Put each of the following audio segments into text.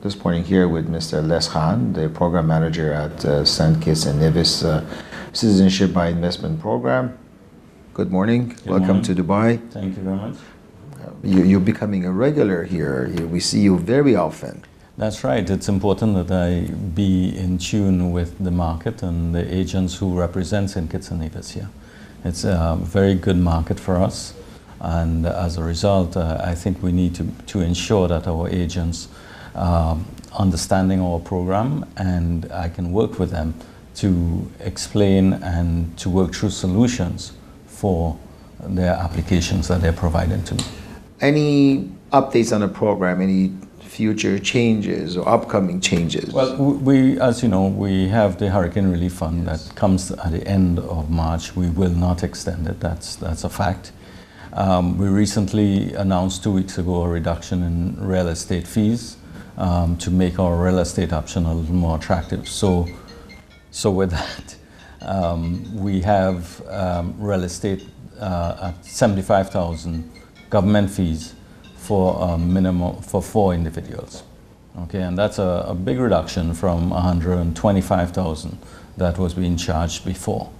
this morning here with Mr. Les Khan, the program manager at St. Kitts and Nevis Citizenship by Investment Program. Good morning. Welcome to Dubai. Thank you very much. You're becoming a regular here. We see you very often. That's right. It's important that I be in tune with the market and the agents who represent St. Kitts and Nevis here. It's a very good market for us, and as a result, I think we need to ensure that our agents understanding our program, and I can work with them to explain and to work through solutions for their applications that they're providing to me. Any updates on the program? Any future changes or upcoming changes? Well, we, as you know, we have the Hurricane Relief Fund that comes at the end of March. We will not extend it. That's a fact. We recently announced 2 weeks ago a reduction in real estate fees to make our real estate option a little more attractive. So with that, we have real estate at $75,000 government fees for a minimum for 4 individuals. Okay, and that's a big reduction from $125,000 that was being charged before.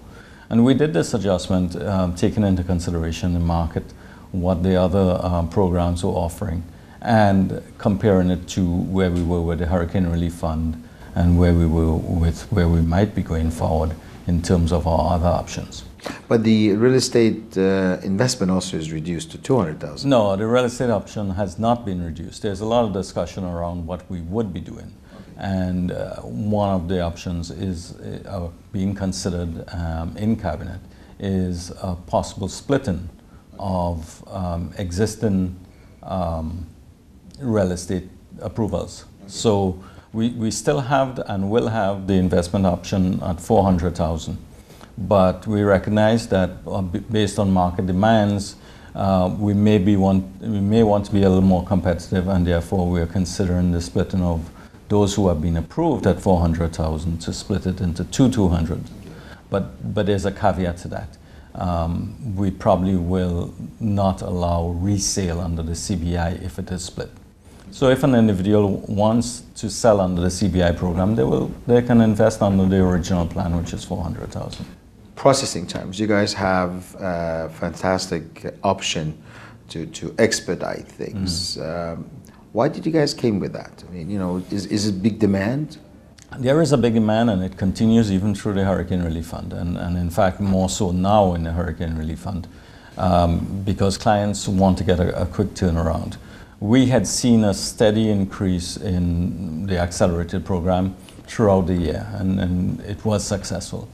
And we did this adjustment taking into consideration the market, what the other programs were offering, and comparing it to where we were with the Hurricane Relief Fund and where we were with where we might be going forward in terms of our other options. But the real estate investment also is reduced to $200,000. No, the real estate option has not been reduced. There's a lot of discussion around what we would be doing. And one of the options is being considered in Cabinet is a possible splitting of existing real estate approvals. So we still have and will have the investment option at $400,000. But we recognize that based on market demands, we may want to be a little more competitive, and therefore we are considering the splitting of those who have been approved at $400,000 to split it into $200,000. But there's a caveat to that. We probably will not allow resale under the CBI if it is split. So if an individual wants to sell under the CBI program, they can invest under the original plan, which is $400,000. Processing times. You guys have a fantastic option to expedite things. Why did you guys came with that? I mean, you know, is it big demand? There is a big demand, and it continues even through the Hurricane Relief Fund, and in fact more so now in the Hurricane Relief Fund, because clients want to get a quick turnaround. We had seen a steady increase in the accelerated program throughout the year, and it was successful.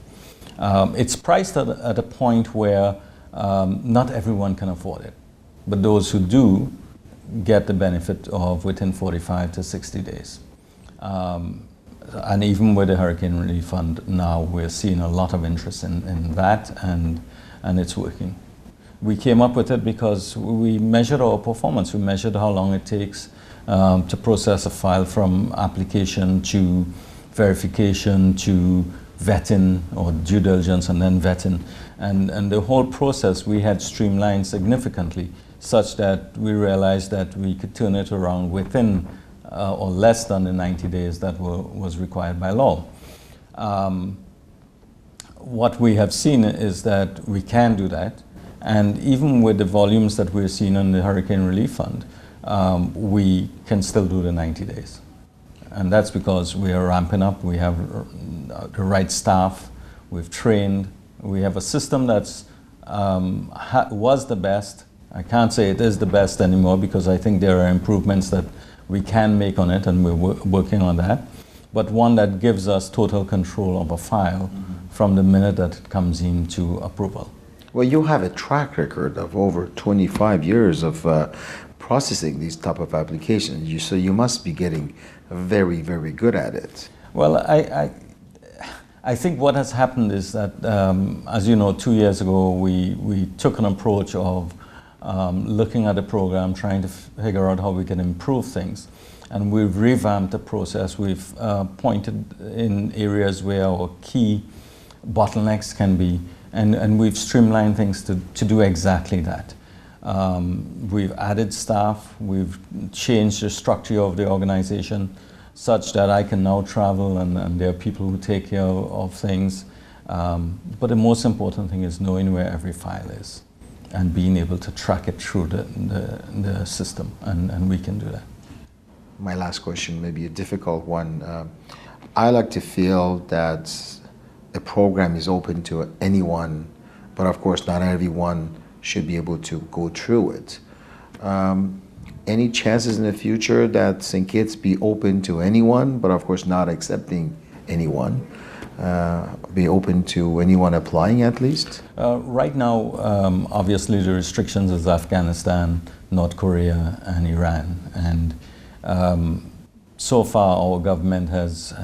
It's priced at a point where not everyone can afford it, but those who do get the benefit of within 45 to 60 days. And even with the Hurricane Relief Fund now, we're seeing a lot of interest in that, and it's working. We came up with it because we measured our performance. We measured how long it takes to process a file from application to verification to vetting or due diligence and then vetting. And the whole process we had streamlined significantly such that we realized that we could turn it around within or less than the 90 days that was required by law. What we have seen is that we can do that, and even with the volumes that we're seeing in the Hurricane Relief Fund, we can still do the 90 days. And that's because we are ramping up, we have the right staff, we've trained, we have a system that's was the best. I can't say it is the best anymore because I think there are improvements that we can make on it, and we're working on that. But one that gives us total control of a file from the minute that it comes into approval. Well, you have a track record of over 25 years of processing these type of applications, so you must be getting very, very good at it. Well, I think what has happened is that, as you know, 2 years ago, we took an approach of looking at the program, trying to figure out how we can improve things. And we've revamped the process. We've pointed in areas where our key bottlenecks can be, and we've streamlined things to do exactly that. We've added staff, we've changed the structure of the organization, such that I can now travel and there are people who take care of things. But the most important thing is knowing where every file is and being able to track it through the system, and we can do that. My last question may be a difficult one. I like to feel that a program is open to anyone, but of course not everyone should be able to go through it. Any chances in the future that St. Kitts be open to anyone, but of course not accepting anyone? Be open to anyone applying at least? Right now, obviously the restrictions is Afghanistan, North Korea and Iran. And so far our government has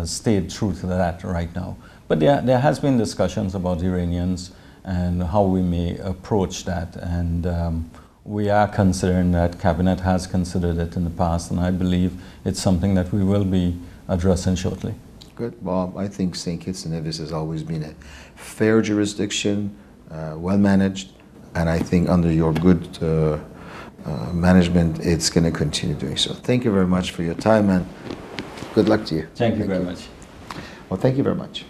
stayed true to that right now. But there has been discussions about Iranians and how we may approach that. And we are considering that. Cabinet has considered it in the past, and I believe it's something that we will be addressing shortly. Good. Well, I think St. Kitts and Nevis has always been a fair jurisdiction, well managed, and I think under your good management, it's going to continue doing so. Thank you very much for your time, and good luck to you. Thank you very much. Well, thank you very much.